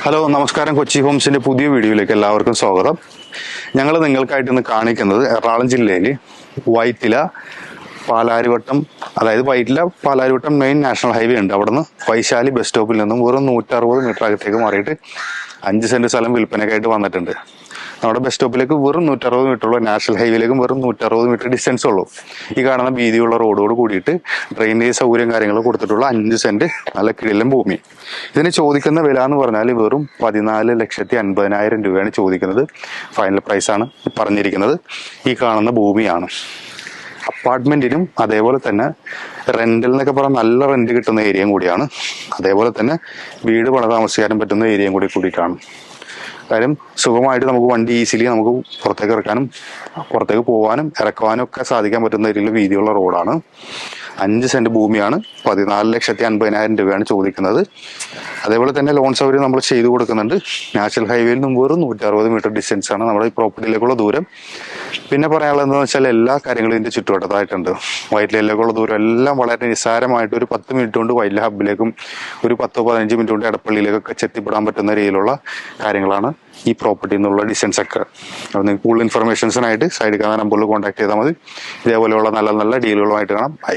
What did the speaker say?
Hello നമസ്കാരം. കൊച്ചി ഹോംസിന്റെ പുതിയ വീഡിയോയിലേക്ക് എല്ലാവർക്കും സ്വാഗതം. ഞങ്ങൾ നിങ്ങൾക്കായിട്ട് ഇന്ന് കാണിക്കുന്നത് എറണാകുളം ജില്ലയിൽ വൈറ്റില പാലാരിവട്ടം, അതായത് Vyttila Palarivattom main national highway ഉണ്ട്. അവിടുന്ന് വൈശാലി ബസ് സ്റ്റോപ്പിൽ നിന്നും വെറും 160 മീറ്റർ അകത്തേക്ക് മാറിയിട്ട് 5 സെന്റ് സ്ഥലം വിൽപ്പനയ്ക്കായിട്ട് വന്നിട്ടുണ്ട്. നമ്മുടെ ബസ് സ്റ്റോപ്പിലേക്ക് വെറും 160 മീറ്ററുള്ള, നാഷണൽ ഹൈവേയിലേക്കും വെറും 160 മീറ്റർ ഡിസ്റ്റൻസ് ഉള്ളൂ. ഈ കാണുന്ന വീതിയുള്ള റോഡോട് കൂടിയിട്ട് ഡ്രെയിനേജ് സൗകര്യം കാര്യങ്ങൾ കൊടുത്തിട്ടുള്ള 5 സെന്റ് നല്ല കിടിലൻ ഭൂമി. ഇതിന് ചോദിക്കുന്ന വില എന്ന് പറഞ്ഞാൽ വെറും 14,50,000 രൂപയാണ് ചോദിക്കുന്നത്. ഫൈനൽ പ്രൈസാണ് പറഞ്ഞിരിക്കുന്നത്. ഈ കാണുന്ന ഭൂമിയാണ്. അപ്പാർട്ട്മെന്റിനും അതേപോലെ തന്നെ റെന്റൽ എന്നൊക്കെ പറഞ്ഞാൽ നല്ല റെന്റ് കിട്ടുന്ന ഏരിയയും കൂടിയാണ്. അതേപോലെ തന്നെ വീട് പണി താമസിക്കാനും പറ്റുന്ന ഏരിയയും കൂടിയിട്ടാണ്. കാര്യം സുഖമായിട്ട് നമുക്ക് വണ്ടി ഈസിലി നമുക്ക് പുറത്തേക്ക് ഇറക്കാനും പുറത്തേക്ക് പോകാനും ഇറക്കുവാനും ഒക്കെ സാധിക്കാൻ പറ്റുന്ന രീതിയിൽ വീതിയുള്ള റോഡാണ്. 5 സെന്റ് ഭൂമിയാണ്. 14,50,000 രൂപയാണ് ചോദിക്കുന്നത്. അതേപോലെ തന്നെ ലോൺ സൗകര്യം നമ്മൾ ചെയ്തു കൊടുക്കുന്നുണ്ട്. നാഷണൽ ഹൈവേയിൽ നിന്നും വെറും 160 മീറ്റർ ഡിസ്റ്റൻസ് ആണ് നമ്മുടെ ഈ പ്രോപ്പർട്ടിയിലേക്കുള്ള ദൂരം. പിന്നെ പറയാനുള്ളത് എന്താണെന്ന് വെച്ചാൽ എല്ലാ കാര്യങ്ങളും ഇതിന്റെ ചുറ്റുവട്ടത്തായിട്ടുണ്ട്. വൈറ്റിലയിലേക്കുള്ള ദൂരം എല്ലാം വളരെ നിസ്സാരമായിട്ട് ഒരു 10 മിനിറ്റ് കൊണ്ട് വൈറ്റില ഹബിലേക്കും ഒരു 10-15 മിനിറ്റ് കൊണ്ട് എടപ്പള്ളിയിലേക്കൊക്കെ ചെത്തിപ്പെടാൻ പറ്റുന്ന രീതിയിലുള്ള കാര്യങ്ങളാണ് ഈ പ്രോപ്പർട്ടിയിൽ നിന്നുള്ള ഡിസ്റ്റൻസ് ഒക്കെ. അപ്പോൾ നിങ്ങൾക്ക് കൂടുതൽ ഇൻഫർമേഷൻസിനായിട്ട് സൈഡിൽ കാണുന്ന നമ്പറിൽ കോൺടാക്ട് ചെയ്താൽ മതി. ഇതേപോലെയുള്ള നല്ല നല്ല ഡീലുകളുമായിട്ട് കാണാം. ബൈ.